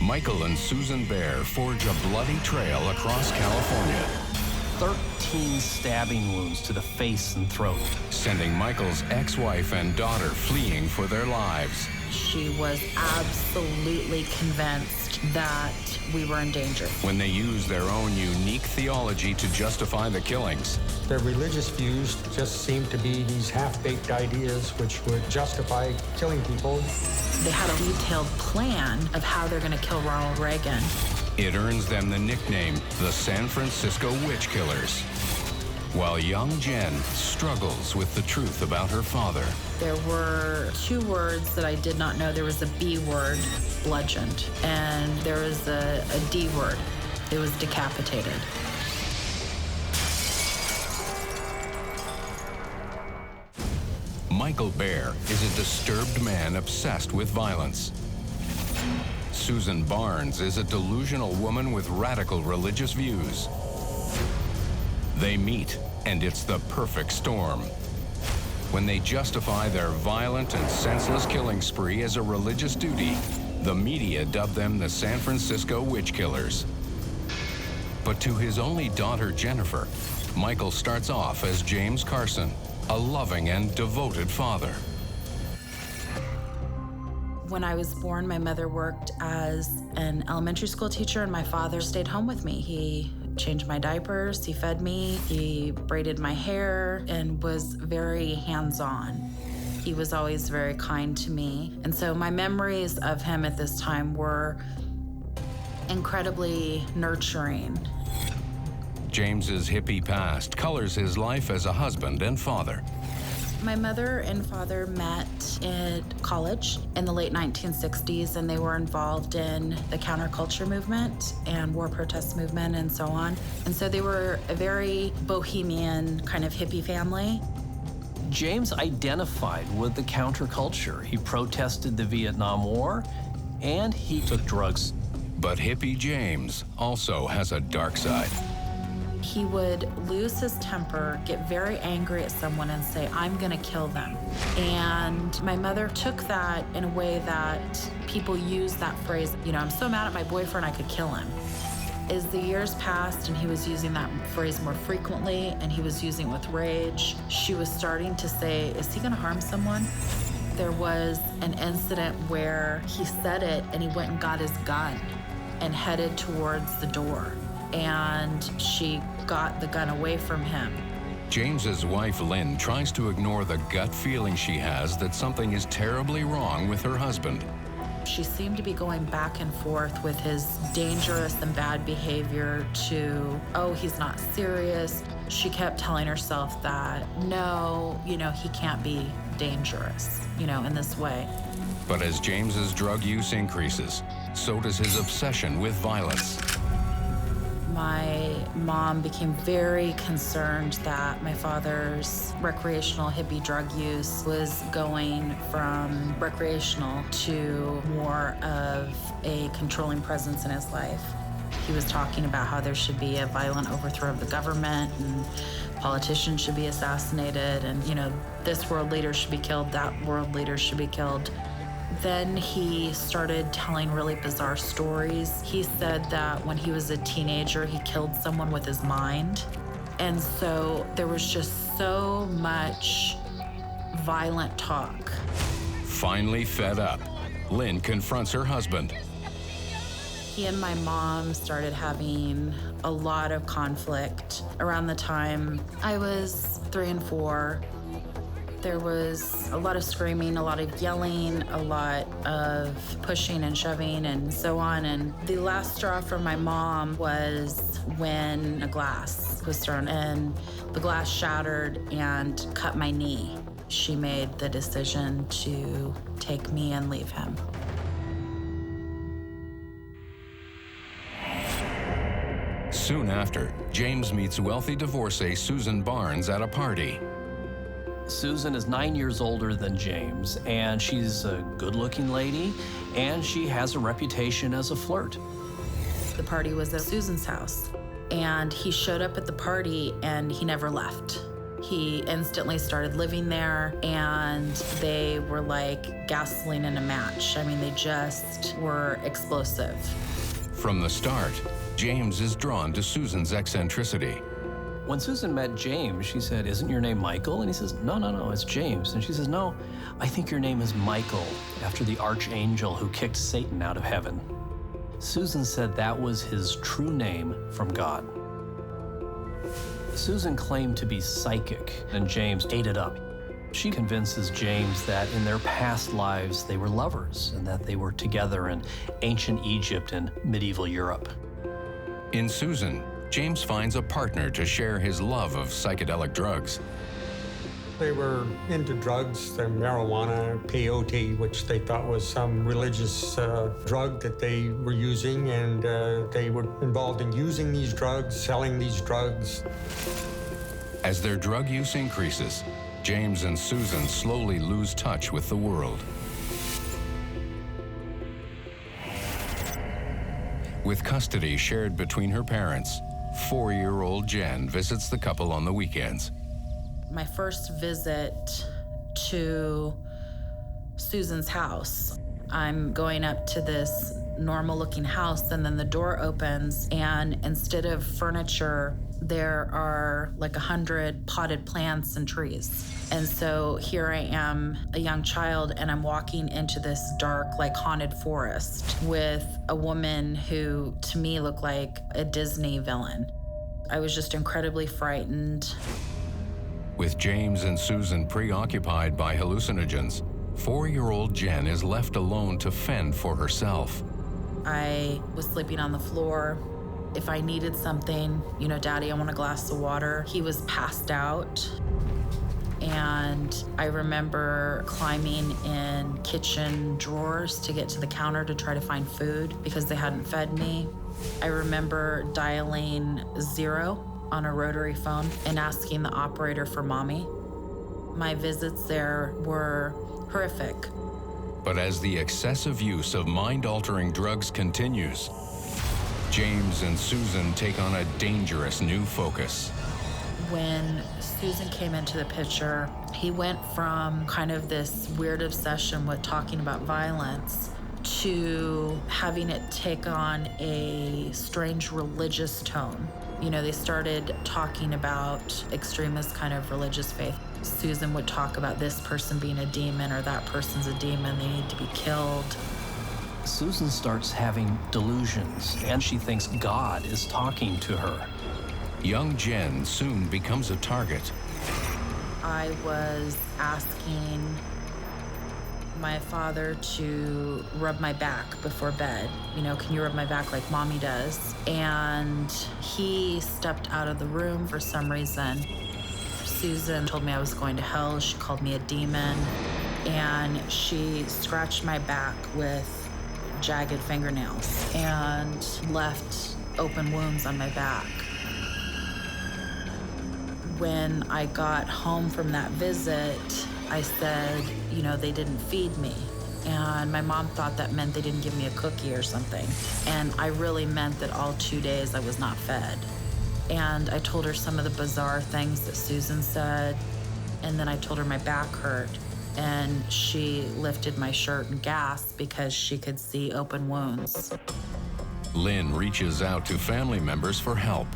Michael and Suzan Baer forge a bloody trail across California, 13 stabbing wounds to the face and throat, sending Michael's ex-wife and daughter fleeing for their lives. She was absolutely convinced that we were in danger. When they use their own unique theology to justify the killings. Their religious views just seemed to be these half-baked ideas which would justify killing people. They had a detailed plan of how they're going to kill Ronald Reagan. It earns them the nickname, the San Francisco Witch Killers. While young Jen struggles with the truth about her father. There were 2 words that I did not know. There was a B word, bludgeoned, and there was a D word. It was decapitated. Michael Baer is a disturbed man obsessed with violence. Suzan Barnes is a delusional woman with radical religious views. They meet, and it's the perfect storm. When they justify their violent and senseless killing spree as a religious duty, the media dub them the San Francisco Witch Killers. But to his only daughter, Jennifer, Michael starts off as James Carson, a loving and devoted father. When I was born, my mother worked as an elementary school teacher, and my father stayed home with me. He changed my diapers, he fed me, he braided my hair, and was very hands-on. He was always very kind to me. And so my memories of him at this time were incredibly nurturing. James's hippie past colors his life as a husband and father. My mother and father met at college in the late 1960s, and they were involved in the counterculture movement and war protest movement and so on. And so they were a very bohemian kind of hippie family. James identified with the counterculture. He protested the Vietnam War, and he took drugs. But hippie James also has a dark side. He would lose his temper, get very angry at someone and say, "I'm gonna kill them." And my mother took that in a way that people use that phrase, you know, "I'm so mad at my boyfriend, I could kill him." As the years passed and he was using that phrase more frequently and he was using it with rage, she was starting to say, "Is he gonna harm someone?" There was an incident where he said it and he went and got his gun and headed towards the door. And she got the gun away from him. James's wife, Lynn, tries to ignore the gut feeling she has that something is terribly wrong with her husband. She seemed to be going back and forth with his dangerous and bad behavior to, "Oh, he's not serious." She kept telling herself that, no, you know, he can't be dangerous, you know, in this way. But as James's drug use increases, so does his obsession with violence. My mom became very concerned that my father's recreational hippie drug use was going from recreational to more of a controlling presence in his life. He was talking about how there should be a violent overthrow of the government and politicians should be assassinated and, you know, this world leader should be killed, that world leader should be killed. Then he started telling really bizarre stories. He said that when he was a teenager, he killed someone with his mind. And so there was just so much violent talk. Finally fed up, Lynn confronts her husband. He and my mom started having a lot of conflict around the time I was 3 and 4. There was a lot of screaming, a lot of yelling, a lot of pushing and shoving and so on. And the last straw for my mom was when a glass was thrown and the glass shattered and cut my knee. She made the decision to take me and leave him. Soon after, James meets wealthy divorcee Suzan Barnes at a party. Suzan is 9 years older than James, and she's a good-looking lady, and she has a reputation as a flirt. The party was at Suzan's house, and he showed up at the party, and he never left. He instantly started living there, and they were like gasoline in a match. I mean, they just were explosive. From the start, James is drawn to Suzan's eccentricity. When Suzan met James, she said, "Isn't your name Michael?" And he says, No, it's James. And she says, "No, I think your name is Michael, after the archangel who kicked Satan out of heaven." Suzan said that was his true name from God. Suzan claimed to be psychic, and James ate it up. She convinces James that in their past lives they were lovers and that they were together in ancient Egypt and medieval Europe. In Suzan, James finds a partner to share his love of psychedelic drugs. They were into drugs, the marijuana, peyote, which they thought was some religious drug that they were using, and they were involved in using these drugs, selling these drugs. As their drug use increases, James and Suzan slowly lose touch with the world. With custody shared between her parents, 4-year-old Jen visits the couple on the weekends. My first visit to Suzan's house, I'm going up to this normal-looking house, and then the door opens, and instead of furniture, there are like 100 potted plants and trees. And so here I am, a young child, and I'm walking into this dark, like haunted forest with a woman who, to me, looked like a Disney villain. I was just incredibly frightened. With James and Suzan preoccupied by hallucinogens, 4-year-old Jen is left alone to fend for herself. I was sleeping on the floor. If I needed something, Daddy, I want a glass of water. He was passed out. And I remember climbing in kitchen drawers to get to the counter to try to find food because they hadn't fed me. I remember dialing 0 on a rotary phone and asking the operator for Mommy. My visits there were horrific. But as the excessive use of mind-altering drugs continues, James and Suzan take on a dangerous new focus. When Suzan came into the picture, he went from kind of this weird obsession with talking about violence to having it take on a strange religious tone. They started talking about extremist kind of religious faith. Suzan would talk about this person being a demon or that person's a demon, they need to be killed. Suzan starts having delusions, and she thinks God is talking to her. Young Jen soon becomes a target. I was asking my father to rub my back before bed. Can you rub my back like Mommy does? And he stepped out of the room for some reason. Suzan told me I was going to hell. She called me a demon. And she scratched my back with jagged fingernails and left open wounds on my back. When I got home from that visit, I said, they didn't feed me. And my mom thought that meant they didn't give me a cookie or something. And I really meant that all 2 days I was not fed. And I told her some of the bizarre things that Suzan said. And then I told her my back hurt. And she lifted my shirt and gasped because she could see open wounds. Lynn reaches out to family members for help.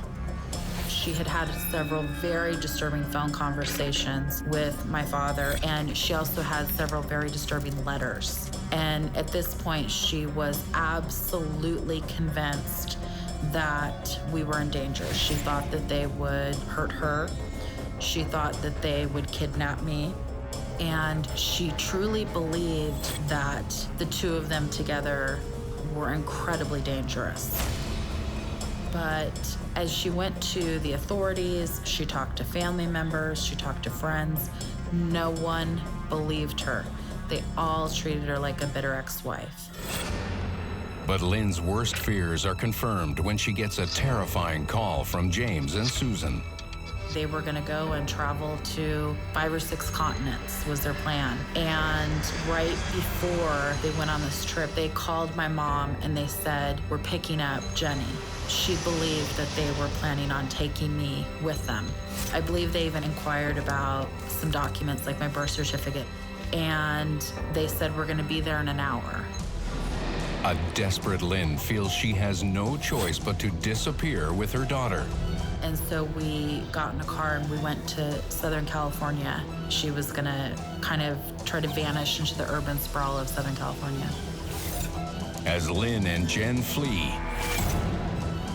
She had had several very disturbing phone conversations with my father, and she also had several very disturbing letters. And at this point, she was absolutely convinced that we were in danger. She thought that they would hurt her. She thought that they would kidnap me. And she truly believed that the two of them together were incredibly dangerous. But as she went to the authorities, she talked to family members, she talked to friends, no one believed her. They all treated her like a bitter ex-wife. But Lynn's worst fears are confirmed when she gets a terrifying call from James and Suzan. They were gonna go and travel to 5 or 6 continents was their plan. And right before they went on this trip, they called my mom and they said, "We're picking up Jenny." She believed that they were planning on taking me with them. I believe they even inquired about some documents like my birth certificate. And they said, "We're gonna be there in an hour." A desperate Lynn feels she has no choice but to disappear with her daughter. And so we got in a car and we went to Southern California. She was gonna kind of try to vanish into the urban sprawl of Southern California. As Lynn and Jen flee,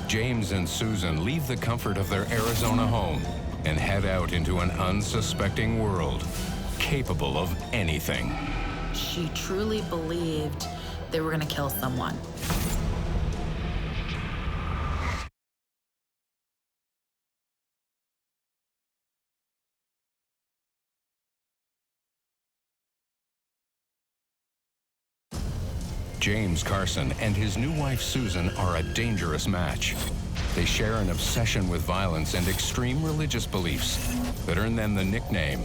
James and Suzan leave the comfort of their Arizona home and head out into an unsuspecting world, capable of anything. She truly believed they were gonna kill someone. James Carson and his new wife Suzan are a dangerous match. They share an obsession with violence and extreme religious beliefs that earn them the nickname,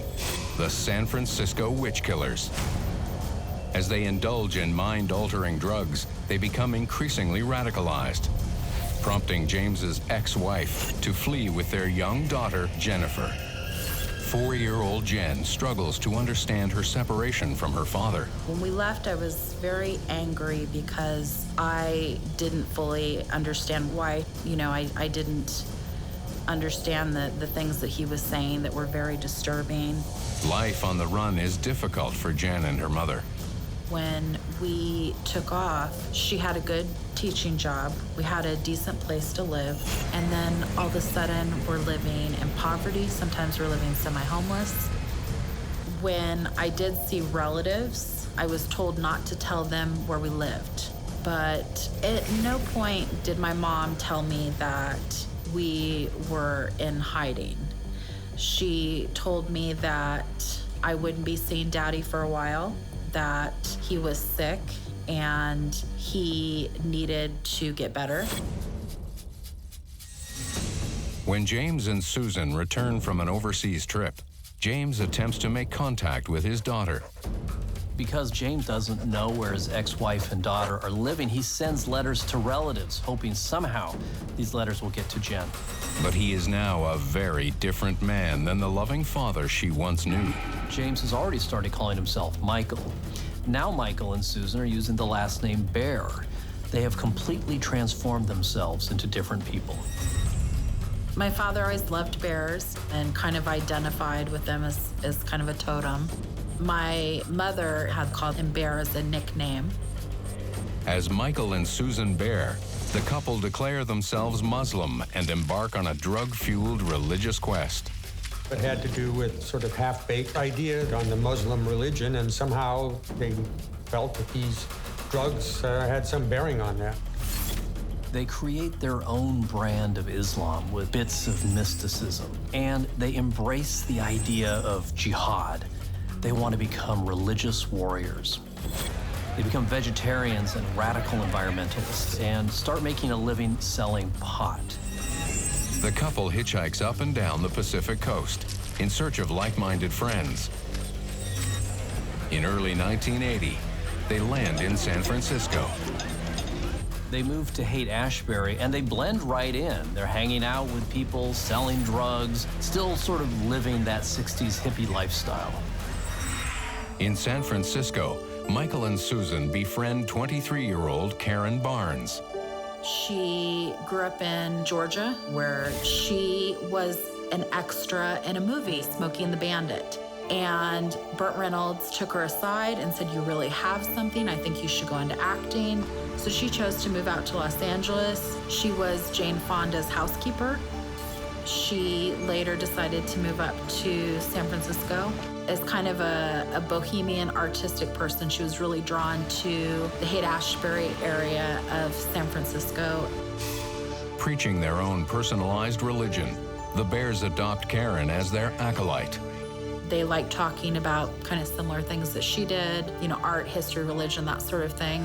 the San Francisco Witch Killers. As they indulge in mind-altering drugs, they become increasingly radicalized, prompting James's ex-wife to flee with their young daughter, Jennifer. 4-year-old Jen struggles to understand her separation from her father. When we left, I was very angry because I didn't fully understand why. I didn't understand the things that he was saying that were very disturbing. Life on the run is difficult for Jen and her mother. When we took off, she had a good teaching job. We had a decent place to live. And then all of a sudden, we're living in poverty. Sometimes we're living semi-homeless. When I did see relatives, I was told not to tell them where we lived. But at no point did my mom tell me that we were in hiding. She told me that I wouldn't be seeing Daddy for a while, that he was sick and he needed to get better. When James and Suzan return from an overseas trip, James attempts to make contact with his daughter. Because James doesn't know where his ex-wife and daughter are living, he sends letters to relatives, hoping somehow these letters will get to Jen. But he is now a very different man than the loving father she once knew. James has already started calling himself Michael. Now Michael and Suzan are using the last name Bear. They have completely transformed themselves into different people. My father always loved bears and kind of identified with them as kind of a totem. My mother had called him Bear as a nickname. As Michael and Suzan Bear, the couple declare themselves Muslim and embark on a drug-fueled religious quest. It had to do with sort of half-baked ideas on the Muslim religion, and somehow they felt that these drugs had some bearing on that. They create their own brand of Islam with bits of mysticism, and they embrace the idea of jihad. They want to become religious warriors. They become vegetarians and radical environmentalists and start making a living selling pot. The couple hitchhikes up and down the Pacific coast in search of like-minded friends. In early 1980, they land in San Francisco. They move to Haight-Ashbury and they blend right in. They're hanging out with people, selling drugs, still sort of living that 60s hippie lifestyle. In San Francisco, Michael and Suzan befriend 23-year-old Karen Barnes. She grew up in Georgia, where she was an extra in a movie, Smokey and the Bandit. And Burt Reynolds took her aside and said, "You really have something. I think you should go into acting." So she chose to move out to Los Angeles. She was Jane Fonda's housekeeper. She later decided to move up to San Francisco. As kind of a bohemian artistic person, she was really drawn to the Haight-Ashbury area of San Francisco. Preaching their own personalized religion, the Bears adopt Karen as their acolyte. They like talking about kind of similar things that she did, art, history, religion, that sort of thing.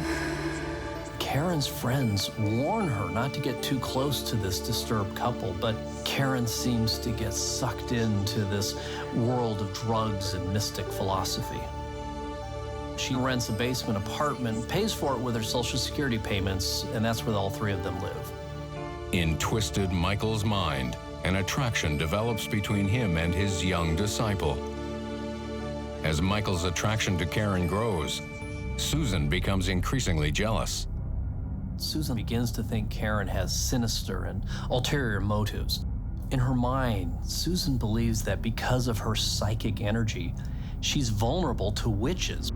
Karen's friends warn her not to get too close to this disturbed couple, but Karen seems to get sucked into this world of drugs and mystic philosophy. She rents a basement apartment, pays for it with her Social Security payments, and that's where all three of them live. In twisted Michael's mind, an attraction develops between him and his young disciple. As Michael's attraction to Karen grows, Suzan becomes increasingly jealous. Suzan begins to think Karen has sinister and ulterior motives. In her mind, Suzan believes that because of her psychic energy, she's vulnerable to witches.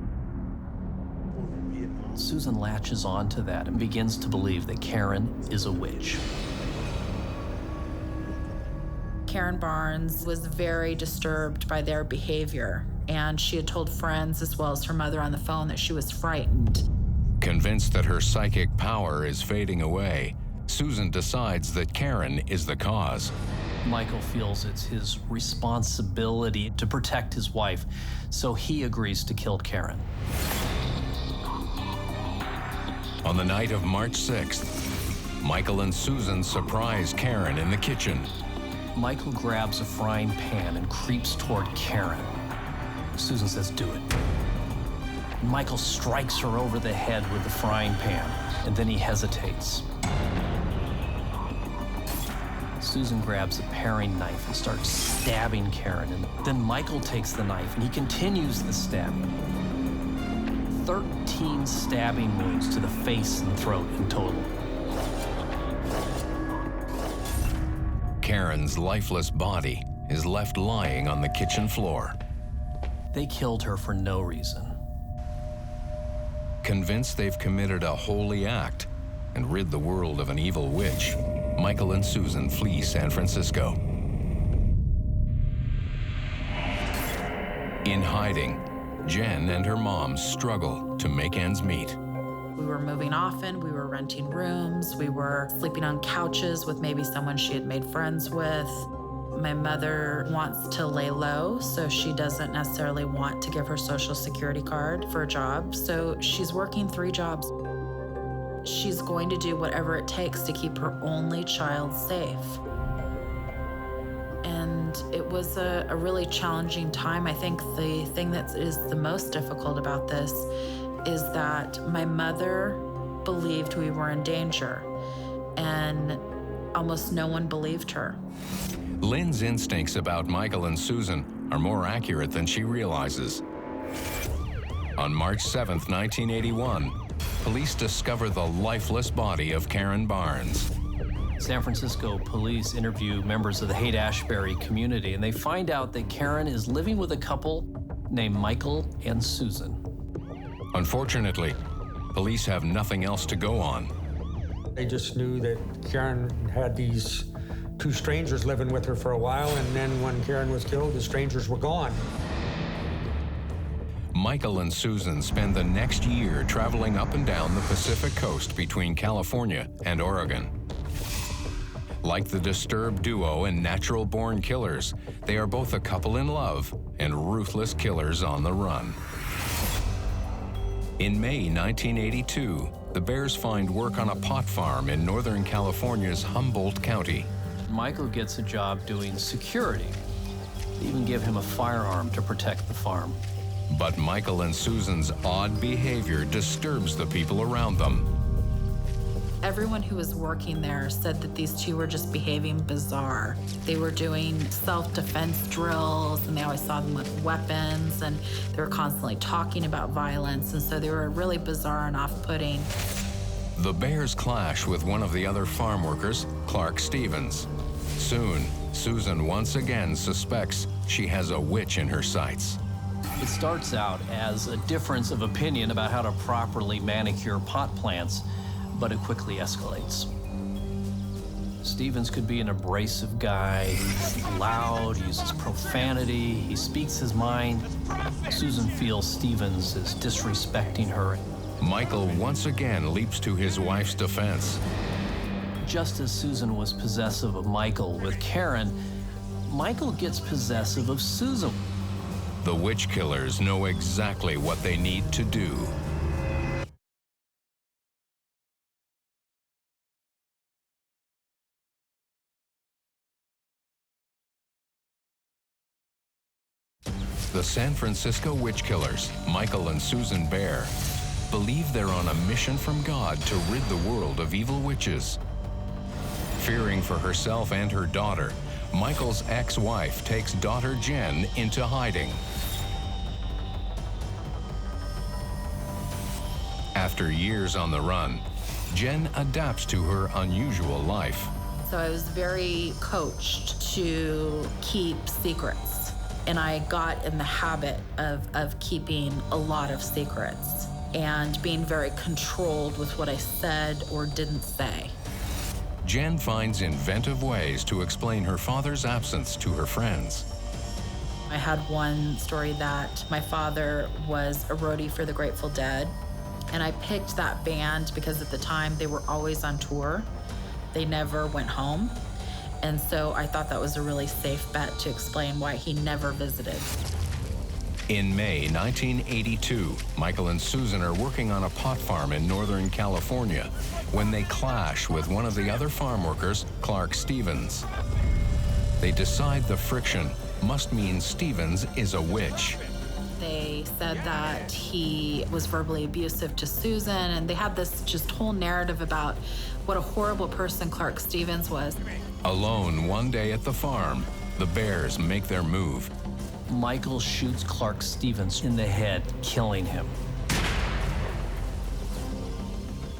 Suzan latches on to that and begins to believe that Karen is a witch. Karen Barnes was very disturbed by their behavior, and she had told friends as well as her mother on the phone that she was frightened. Convinced that her psychic power is fading away, Suzan decides that Karen is the cause. Michael feels it's his responsibility to protect his wife, so he agrees to kill Karen. On the night of March 6th, Michael and Suzan surprise Karen in the kitchen. Michael grabs a frying pan and creeps toward Karen. Suzan says, "Do it." Michael strikes her over the head with the frying pan, and then he hesitates. Suzan grabs a paring knife and starts stabbing Karen, and then Michael takes the knife and he continues the stabbing. 13 stabbing wounds to the face and throat in total. Karen's lifeless body is left lying on the kitchen floor. They killed her for no reason. Convinced they've committed a holy act and rid the world of an evil witch, Michael and Suzan flee San Francisco. In hiding, Jen and her mom struggle to make ends meet. We were moving often, we were renting rooms, we were sleeping on couches with maybe someone she had made friends with. My mother wants to lay low, so she doesn't necessarily want to give her Social Security card for a job, so she's working 3 jobs. She's going to do whatever it takes to keep her only child safe. And it was a really challenging time. I think the thing that is the most difficult about this is that my mother believed we were in danger, and almost no one believed her. Lynn's instincts about Michael and Suzan are more accurate than she realizes. On March 7th, 1981, police discover the lifeless body of Karen Barnes. San Francisco police interview members of the Haight-Ashbury community, and they find out that Karen is living with a couple named Michael and Suzan. Unfortunately, police have nothing else to go on. They just knew that Karen had these 2 strangers living with her for a while, and then when Karen was killed, the strangers were gone. Michael and Suzan spend the next year traveling up and down the Pacific coast between California and Oregon. Like the disturbed duo and natural-born killers, they are both a couple in love and ruthless killers on the run. In May 1982, the Bears find work on a pot farm in Northern California's Humboldt County. Michael gets a job doing security. They even give him a firearm to protect the farm. But Michael and Suzan's odd behavior disturbs the people around them. Everyone who was working there said that these 2 were just behaving bizarre. They were doing self-defense drills, and they always saw them with weapons, and they were constantly talking about violence, and so they were really bizarre and off-putting. The Bears clash with one of the other farm workers, Clark Stevens. Soon, Suzan once again suspects she has a witch in her sights. It starts out as a difference of opinion about how to properly manicure pot plants, but it quickly escalates. Stevens could be an abrasive guy, loud, uses profanity, he speaks his mind. Suzan feels Stevens is disrespecting her. Michael once again leaps to his wife's defense. Just as Suzan was possessive of Michael with Karen, Michael gets possessive of Suzan. The witch killers know exactly what they need to do. The San Francisco witch killers, Michael and Susan Bear, believe they're on a mission from God to rid the world of evil witches. Fearing for herself and her daughter, Michael's ex-wife takes daughter Jen into hiding. After years on the run, Jen adapts to her unusual life. So I was very coached to keep secrets. And I got in the habit of keeping a lot of secrets and being very controlled with what I said or didn't say. Jen finds inventive ways to explain her father's absence to her friends. I had one story that my father was a roadie for the Grateful Dead. And I picked that band because at the time they were always on tour. They never went home. And so I thought that was a really safe bet to explain why he never visited. In May 1982, Michael and Susan are working on a pot farm in Northern California when they clash with one of the other farm workers, Clark Stevens. They decide the friction must mean Stevens is a witch. They said that he was verbally abusive to Susan, and they had this just whole narrative about what a horrible person Clark Stevens was. Alone one day at the farm, the Bears make their move. Michael shoots Clark Stevens in the head, killing him.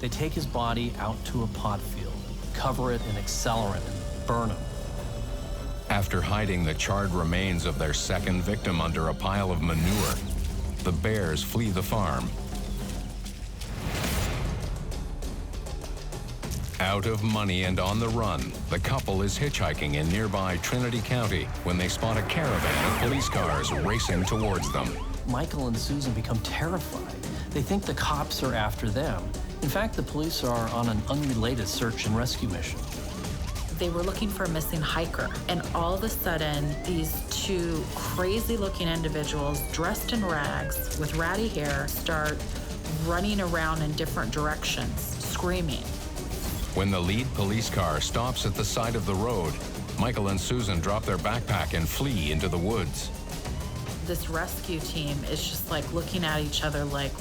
They take his body out to a pot field, cover it in accelerant, and burn him. After hiding the charred remains of their second victim under a pile of manure, the Bears flee the farm. Out of money and on the run, the couple is hitchhiking in nearby Trinity County when they spot a caravan of police cars racing towards them. Michael and Susan become terrified. They think the cops are after them. In fact, the police are on an unrelated search and rescue mission. They were looking for a missing hiker, and all of a sudden, these two crazy-looking individuals dressed in rags with ratty hair start running around in different directions, screaming. When the lead police car stops at the side of the road, Michael and Susan drop their backpack and flee into the woods. This rescue team is just like looking at each other like,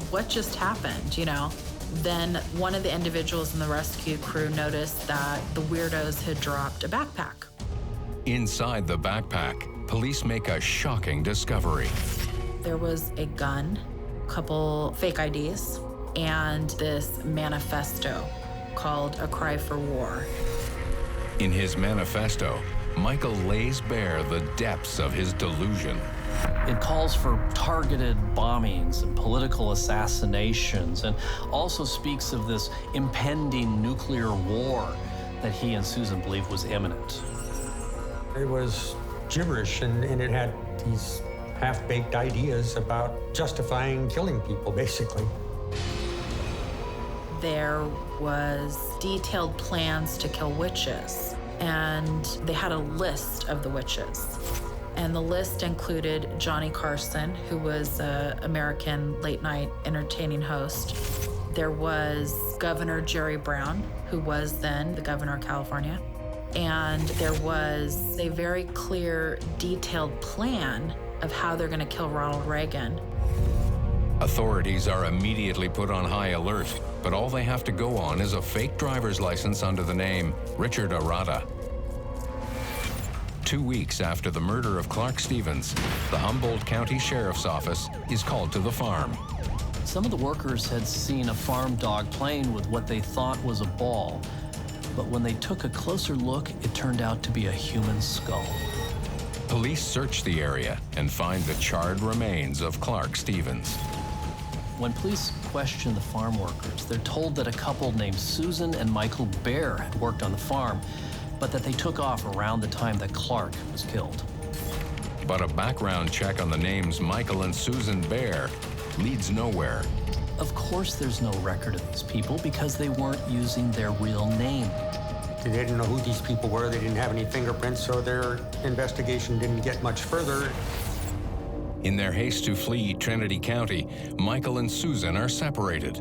what just happened, you know? Then one of the individuals in the rescue crew noticed that the weirdos had dropped a backpack. Inside the backpack, police make a shocking discovery. There was a gun, a couple fake IDs, and this manifesto called A Cry for War. In his manifesto, Michael lays bare the depths of his delusion. It calls for targeted bombings and political assassinations, and also speaks of this impending nuclear war that he and Susan believed was imminent. It was gibberish, and it had these half-baked ideas about justifying killing people, basically. There was detailed plans to kill witches, and they had a list of the witches. And the list included Johnny Carson, who was an American late-night entertaining host. There was Governor Jerry Brown, who was then the governor of California. And there was a very clear, detailed plan of how they're going to kill Ronald Reagan. Authorities are immediately put on high alert, but all they have to go on is a fake driver's license under the name Richard Arata. 2 weeks after the murder of Clark Stevens, the Humboldt County Sheriff's Office is called to the farm. Some of the workers had seen a farm dog playing with what they thought was a ball, but when they took a closer look, it turned out to be a human skull. Police search the area and find the charred remains of Clark Stevens. When police question the farm workers, they're told that a couple named Susan and Michael Bear had worked on the farm, but that they took off around the time that Clark was killed. But a background check on the names Michael and Susan Bear leads nowhere. Of course there's no record of these people because they weren't using their real name. They didn't know who these people were. They didn't have any fingerprints, so their investigation didn't get much further. In their haste to flee Trinity County, Michael and Susan are separated.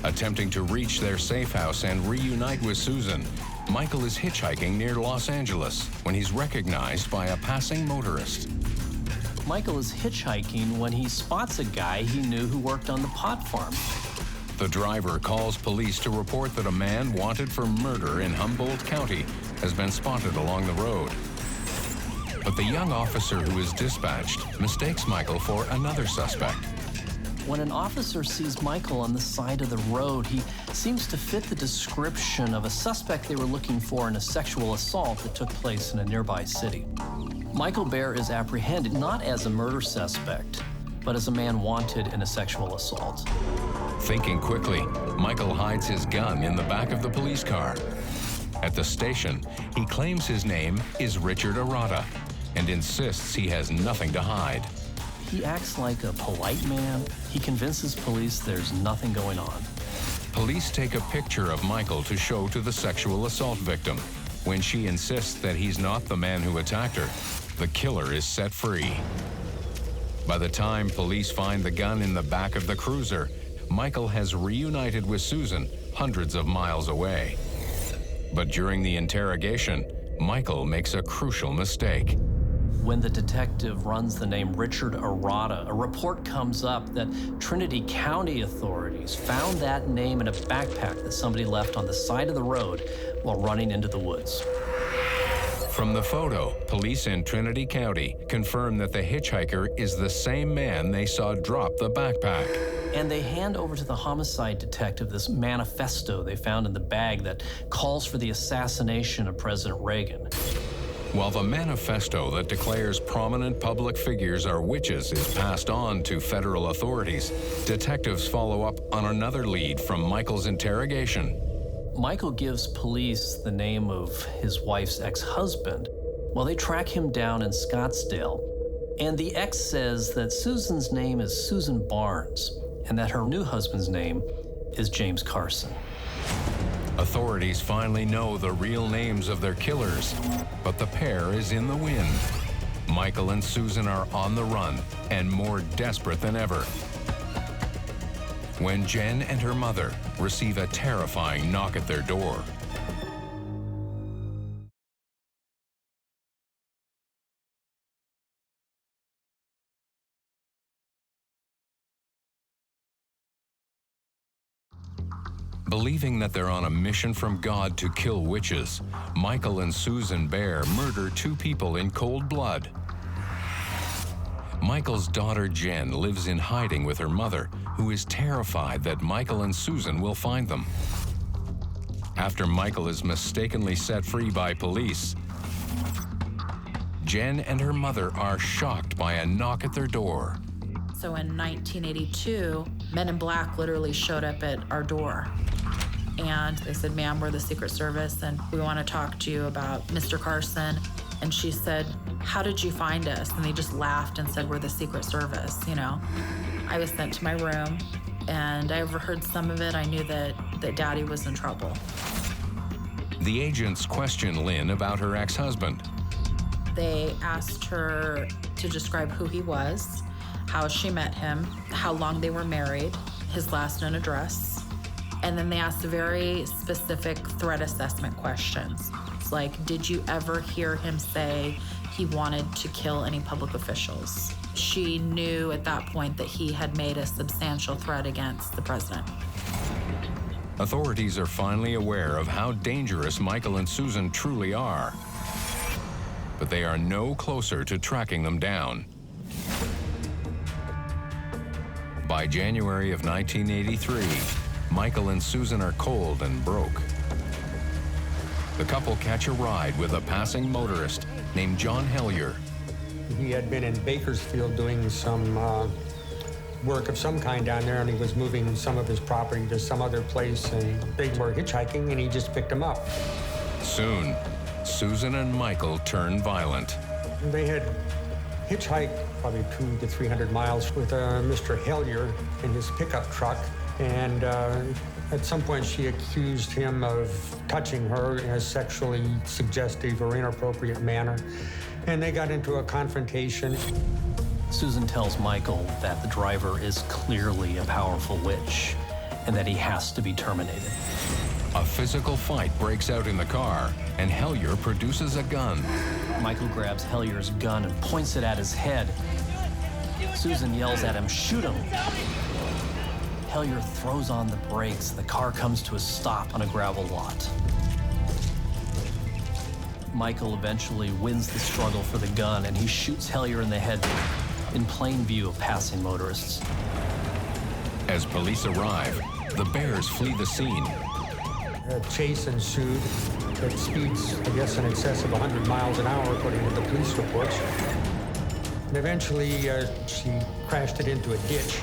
Attempting to reach their safe house and reunite with Susan, Michael is hitchhiking near Los Angeles when he's recognized by a passing motorist. Michael is hitchhiking when he spots a guy he knew who worked on the pot farm. The driver calls police to report that a man wanted for murder in Humboldt County has been spotted along the road. But the young officer who is dispatched mistakes Michael for another suspect. When an officer sees Michael on the side of the road, he seems to fit the description of a suspect they were looking for in a sexual assault that took place in a nearby city. Michael Bear is apprehended not as a murder suspect, but as a man wanted in a sexual assault. Thinking quickly, Michael hides his gun in the back of the police car. At the station, he claims his name is Richard Arata and insists he has nothing to hide. He acts like a polite man. He convinces police there's nothing going on. Police take a picture of Michael to show to the sexual assault victim. When she insists that he's not the man who attacked her, the killer is set free. By the time police find the gun in the back of the cruiser, Michael has reunited with Suzan hundreds of miles away. But during the interrogation, Michael makes a crucial mistake. When the detective runs the name Richard Arata, a report comes up that Trinity County authorities found that name in a backpack that somebody left on the side of the road while running into the woods. From the photo, police in Trinity County confirm that the hitchhiker is the same man they saw drop the backpack. And they hand over to the homicide detective this manifesto they found in the bag that calls for the assassination of President Reagan. While the manifesto that declares prominent public figures are witches is passed on to federal authorities, detectives follow up on another lead from Michael's interrogation. Michael gives police the name of his wife's ex-husband. Well, they track him down in Scottsdale, and the ex says that Suzan's name is Suzan Barnes, and that her new husband's name is James Carson. Authorities finally know the real names of their killers, but the pair is in the wind. Michael and Suzan are on the run and more desperate than ever. When Jen and her mother receive a terrifying knock at their door. Believing that they're on a mission from God to kill witches, Michael and Suzan Bear murder two people in cold blood. Michael's daughter Jen lives in hiding with her mother, who is terrified that Michael and Suzan will find them. After Michael is mistakenly set free by police, Jen and her mother are shocked by a knock at their door. So in 1982, Men in Black literally showed up at our door. And they said, "Ma'am, we're the Secret Service, and we want to talk to you about Mr. Carson." And she said, "How did you find us?" And they just laughed and said, "We're the Secret Service, you know." I was sent to my room, and I overheard some of it. I knew that Daddy was in trouble. The agents question Lynn about her ex-husband. They asked her to describe who he was, how she met him, how long they were married, his last known address. And then they asked very specific threat assessment questions. It's like, did you ever hear him say he wanted to kill any public officials? She knew at that point that he had made a substantial threat against the president. Authorities are finally aware of how dangerous Michael and Suzan truly are. But they are no closer to tracking them down. By January of 1983, Michael and Suzan are cold and broke. The couple catch a ride with a passing motorist named John Hellier. He had been in Bakersfield doing some work of some kind down there, and he was moving some of his property to some other place, and they were hitchhiking, and he just picked them up. Soon, Suzan and Michael turn violent. They had hitchhiked probably 200 to 300 miles with Mr. Hellier in his pickup truck, and at some point she accused him of touching her in a sexually suggestive or inappropriate manner, and they got into a confrontation. Suzan tells Michael that the driver is clearly a powerful witch and that he has to be terminated. A physical fight breaks out in the car, and Hellier produces a gun. Michael grabs Hellier's gun and points it at his head. Susan yells at him, "Shoot him!" Hellier throws on the brakes. The car comes to a stop on a gravel lot. Michael eventually wins the struggle for the gun, and he shoots Hellier in the head in plain view of passing motorists. As police arrive, the Bears flee the scene. A chase ensued at speeds, I guess, in excess of 100 miles an hour, according to the police reports. And eventually, she crashed it into a ditch.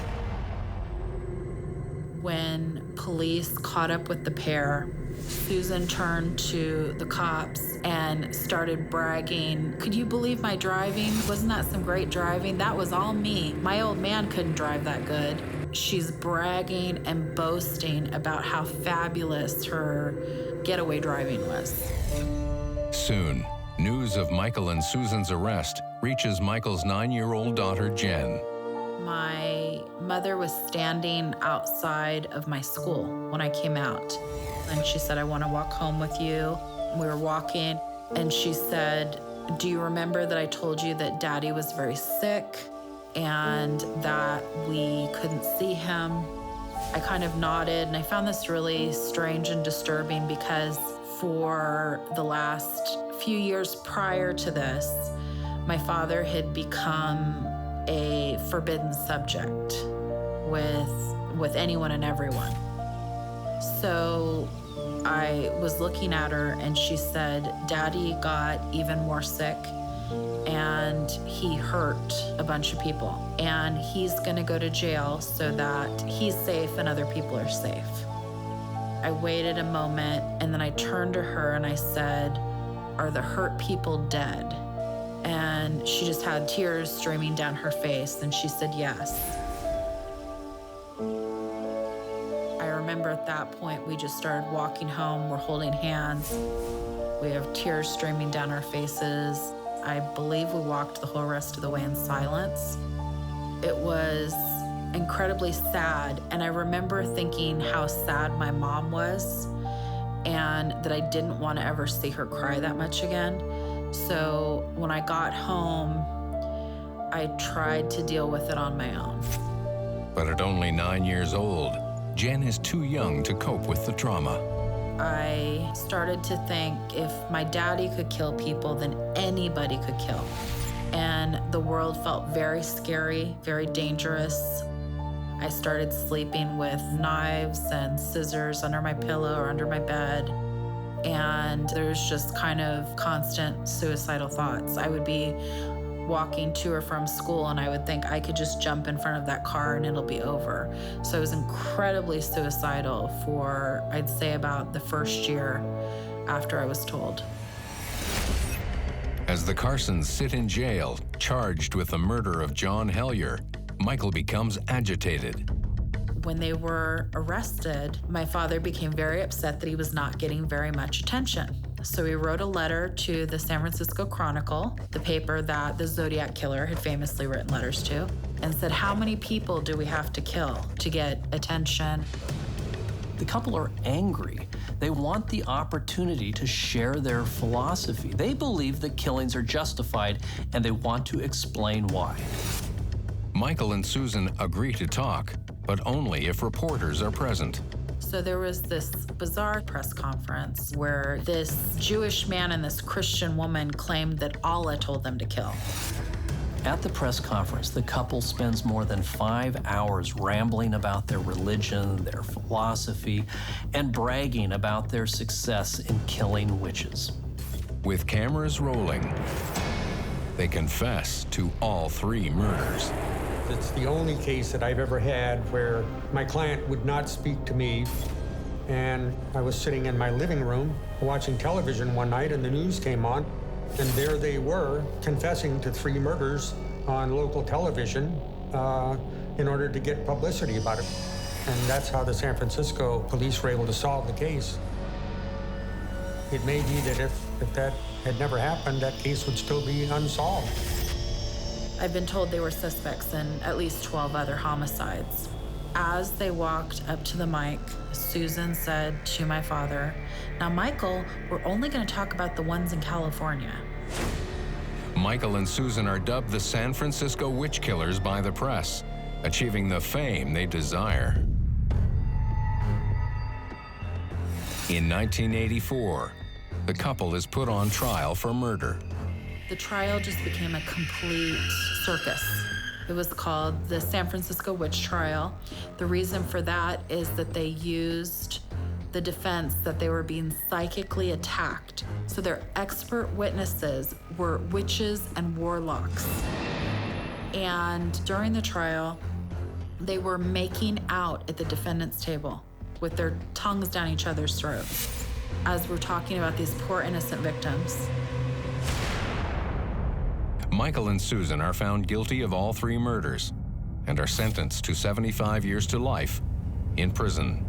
When police caught up with the pair, Suzan turned to the cops and started bragging, "Could you believe my driving? Wasn't that some great driving? That was all me. My old man couldn't drive that good." She's bragging and boasting about how fabulous her getaway driving was. Soon, news of Michael and Susan's arrest reaches Michael's 9-year-old daughter, Jen. My mother was standing outside of my school when I came out, and she said, "I want to walk home with you." We were walking, and she said, "Do you remember that I told you that Daddy was very sick and that we couldn't see him?" I kind of nodded, and I found this really strange and disturbing because for the last few years prior to this, my father had become a forbidden subject with anyone and everyone. So I was looking at her, and she said, "Daddy got even more sick, and he hurt a bunch of people, and he's gonna go to jail so that he's safe and other people are safe." I waited a moment, and then I turned to her and I said, "Are the hurt people dead?" And she just had tears streaming down her face, and she said yes. I remember at that point, we just started walking home. We're holding hands. We have tears streaming down our faces. I believe we walked the whole rest of the way in silence. It was incredibly sad, and I remember thinking how sad my mom was and that I didn't want to ever see her cry that much again. So when I got home, I tried to deal with it on my own. But at only 9 years old, Jen is too young to cope with the trauma. I started to think if my daddy could kill people, then anybody could kill. And the world felt very scary, very dangerous. I started sleeping with knives and scissors under my pillow or under my bed. And there's just kind of constant suicidal thoughts. I would be walking to or from school, and I would think I could just jump in front of that car and it'll be over. So I was incredibly suicidal for, I'd say, about the first year after I was told. As the Carsons sit in jail, charged with the murder of John Hellier, Michael becomes agitated. When they were arrested, my father became very upset that he was not getting very much attention. So he wrote a letter to the San Francisco Chronicle, the paper that the Zodiac Killer had famously written letters to, and said, "How many people do we have to kill to get attention?" The couple are angry. They want the opportunity to share their philosophy. They believe that killings are justified, and they want to explain why. Michael and Susan agree to talk, but only if reporters are present. So there was this bizarre press conference where this Jewish man and this Christian woman claimed that Allah told them to kill. At the press conference, the couple spends more than 5 hours rambling about their religion, their philosophy, and bragging about their success in killing witches. With cameras rolling, they confess to all 3 murders. It's the only case that I've ever had where my client would not speak to me. And I was sitting in my living room watching television one night, and the news came on. And there they were, confessing to 3 murders on local television in order to get publicity about it. And that's how the San Francisco police were able to solve the case. It may be that if that had never happened, that case would still be unsolved. I've been told they were suspects in at least 12 other homicides. As they walked up to the mic, Suzan said to my father, "Now, Michael, we're only going to talk about the ones in California." Michael and Suzan are dubbed the San Francisco Witch Killers by the press, achieving the fame they desire. In 1984, the couple is put on trial for murder. The trial just became a complete circus. It was called the San Francisco Witch Trial. The reason for that is that they used the defense that they were being psychically attacked. So their expert witnesses were witches and warlocks. And during the trial, they were making out at the defendant's table with their tongues down each other's throats as we're talking about these poor innocent victims. Michael and Suzan are found guilty of all 3 murders and are sentenced to 75 years to life in prison.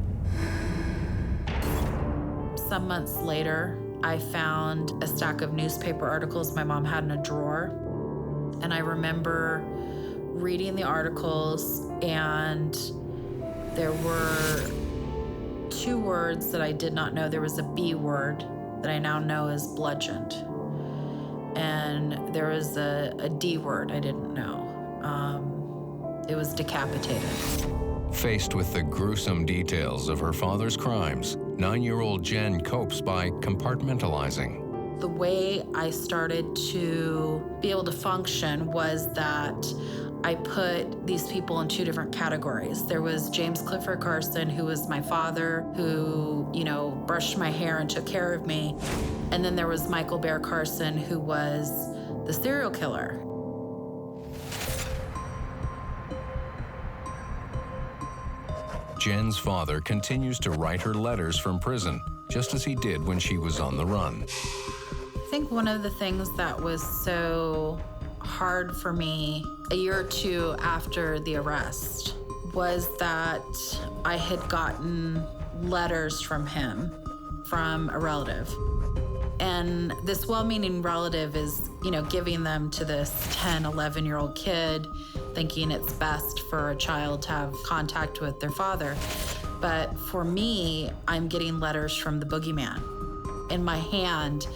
Some months later, I found a stack of newspaper articles my mom had in a drawer. And I remember reading the articles, and there were 2 words that I did not know. There was a B word that I now know is bludgeoned. And there was a D word I didn't know. It was decapitated. Faced with the gruesome details of her father's crimes, 9-year-old Jen copes by compartmentalizing. The way I started to be able to function was that I put these people in 2 different categories. There was James Clifford Carson, who was my father, who, brushed my hair and took care of me. And then there was Michael Bear Carson, who was the serial killer. Jen's father continues to write her letters from prison, just as he did when she was on the run. I think one of the things that was so hard for me a year or 2 after the arrest was that I had gotten letters from him from a relative. And this well-meaning relative is, giving them to this 10, 11-year-old kid, thinking it's best for a child to have contact with their father. But for me, I'm getting letters from the boogeyman. In my hand,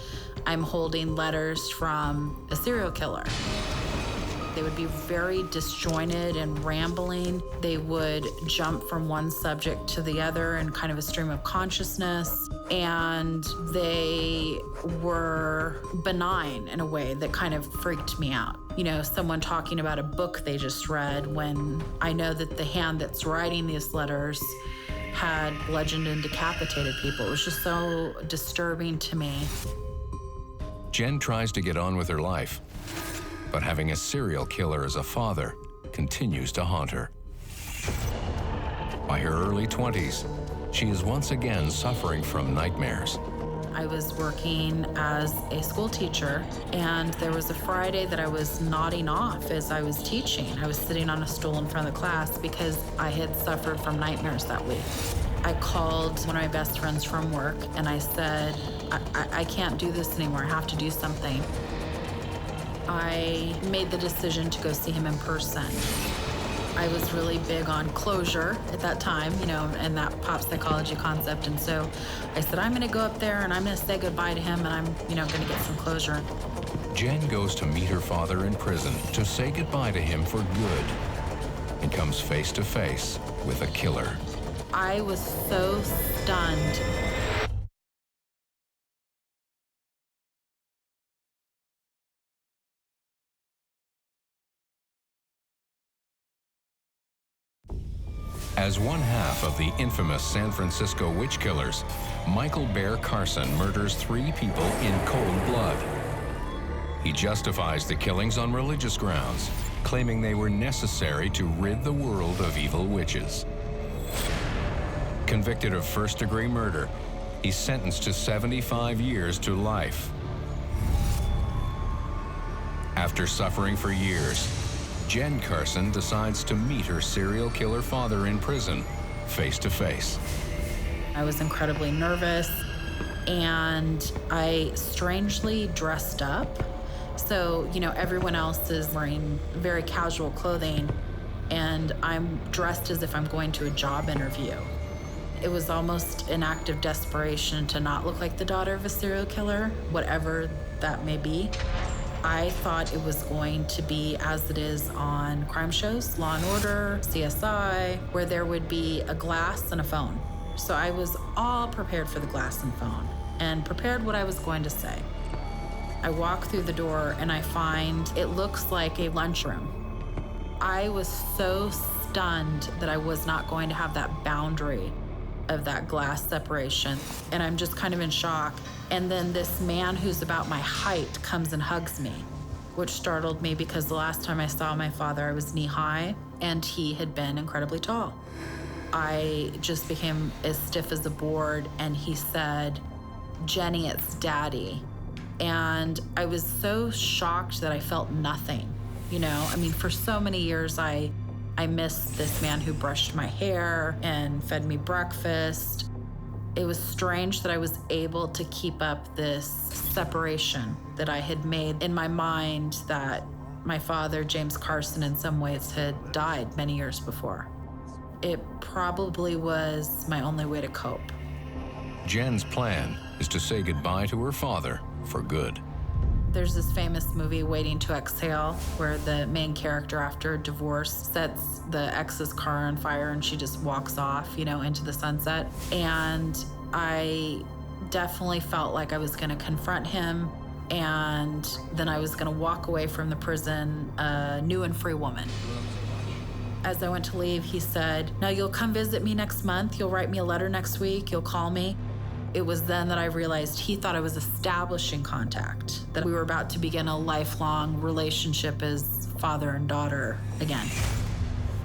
I'm holding letters from a serial killer. They would be very disjointed and rambling. They would jump from one subject to the other in kind of a stream of consciousness. And they were benign in a way that kind of freaked me out. Someone talking about a book they just read when I know that the hand that's writing these letters had bludgeoned and decapitated people. It was just so disturbing to me. Jen tries to get on with her life, but having a serial killer as a father continues to haunt her. By her early 20s, she is once again suffering from nightmares. I was working as a school teacher, and there was a Friday that I was nodding off as I was teaching. I was sitting on a stool in front of the class because I had suffered from nightmares that week. I called one of my best friends from work, and I said, I can't do this anymore. I have to do something. I made the decision to go see him in person. I was really big on closure at that time, and that pop psychology concept. And so I said, I'm going to go up there and I'm going to say goodbye to him, and I'm, going to get some closure. Jen goes to meet her father in prison to say goodbye to him for good and comes face to face with a killer. I was so stunned. As one half of the infamous San Francisco witch killers, Michael Bear Carson murders 3 people in cold blood. He justifies the killings on religious grounds, claiming they were necessary to rid the world of evil witches. Convicted of first-degree murder, he's sentenced to 75 years to life. After suffering for years, Jen Carson decides to meet her serial killer father in prison, face to face. I was incredibly nervous, and I strangely dressed up. So, everyone else is wearing very casual clothing. and I'm dressed as if I'm going to a job interview. It was almost an act of desperation to not look like the daughter of a serial killer, whatever that may be. I thought it was going to be as it is on crime shows, Law & Order, CSI, where there would be a glass and a phone. So I was all prepared for the glass and phone and prepared what I was going to say. I walk through the door and I find it looks like a lunchroom. I was so stunned that I was not going to have that boundary of that glass separation. And I'm just kind of in shock. And then this man who's about my height comes and hugs me, which startled me because the last time I saw my father, I was knee-high, and he had been incredibly tall. I just became as stiff as a board, and he said, "Jenny, it's Daddy." And I was so shocked that I felt nothing. You know, I mean, for so many years, I missed this man who brushed my hair and fed me breakfast. It was strange that I was able to keep up this separation that I had made in my mind that my father, James Carson, in some ways had died many years before. It probably was my only way to cope. Jen's plan is to say goodbye to her father for good. There's this famous movie, Waiting to Exhale, where the main character, after a divorce, sets the ex's car on fire and she just walks off, you know, into the sunset. And I definitely felt like I was going to confront him, and then I was going to walk away from the prison a new and free woman. As I went to leave, he said, "Now you'll come visit me next month. You'll write me a letter next week. You'll call me." It was then that I realized he thought I was establishing contact, that we were about to begin a lifelong relationship as father and daughter again.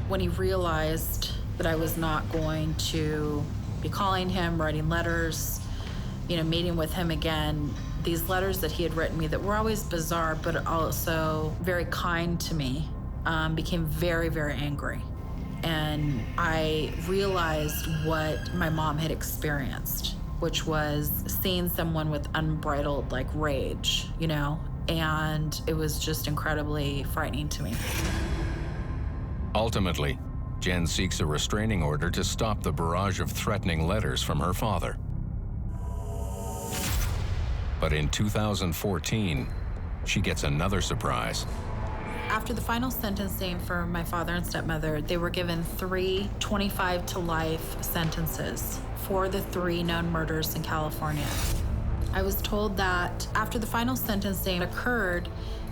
When he realized that I was not going to be calling him, writing letters, you know, meeting with him again, these letters that he had written me that were always bizarre, but also very kind to me, became very, very angry. And I realized what my mom had experienced, which was seeing someone with unbridled, like, rage, you know? And it was just incredibly frightening to me. Ultimately, Jen seeks a restraining order to stop the barrage of threatening letters from her father. But in 2014, she gets another surprise. After the final sentencing for my father and stepmother, they were given 3 25 to life sentences for the 3 known murders in California. I was told that after the final sentencing occurred,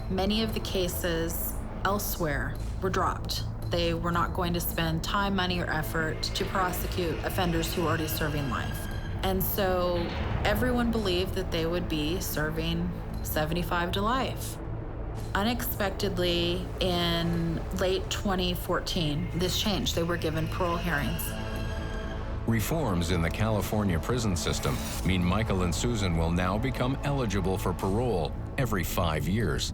many of the cases elsewhere were dropped. They were not going to spend time, money, or effort to prosecute offenders who were already serving life. And so everyone believed that they would be serving 75 to life. Unexpectedly, in late 2014, this changed. They were given parole hearings. Reforms in the California prison system mean Michael and Suzan will now become eligible for parole every 5 years.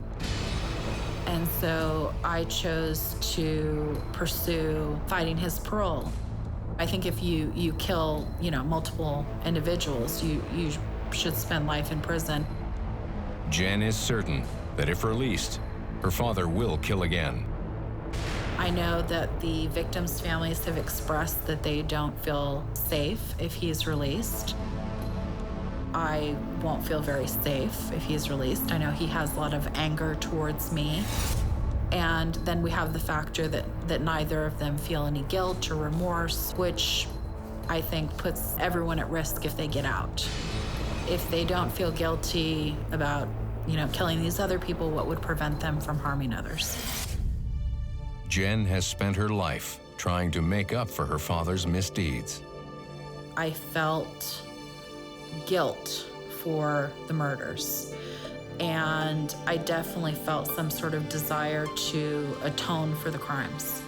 And so I chose to pursue fighting his parole. I think if you kill, you know, multiple individuals, you should spend life in prison. Jen is certain that if released, her father will kill again. I know that the victims' families have expressed that they don't feel safe if he's released. I won't feel very safe if he's released. I know he has a lot of anger towards me. And then we have the factor that neither of them feel any guilt or remorse, which I think puts everyone at risk if they get out. If they don't feel guilty about, you know, killing these other people, what would prevent them from harming others? Jen has spent her life trying to make up for her father's misdeeds. I felt guilt for the murders, and I definitely felt some sort of desire to atone for the crimes.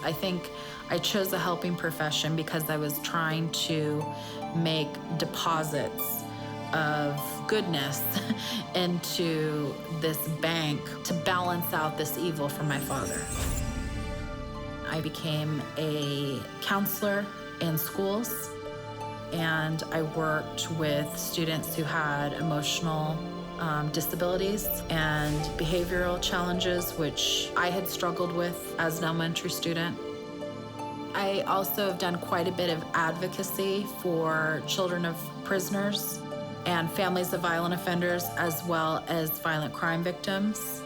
I think I chose a helping profession because I was trying to make deposits of goodness into this bank to balance out this evil from my father. I became a counselor in schools, and I worked with students who had emotional disabilities and behavioral challenges, which I had struggled with as an elementary student. I also have done quite a bit of advocacy for children of prisoners and families of violent offenders, as well as violent crime victims.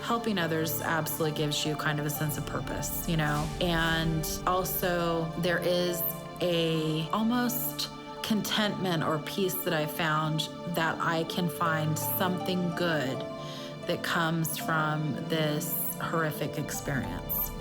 Helping others absolutely gives you kind of a sense of purpose, you know? And also there is a almost contentment or peace that I found that I can find something good that comes from this horrific experience.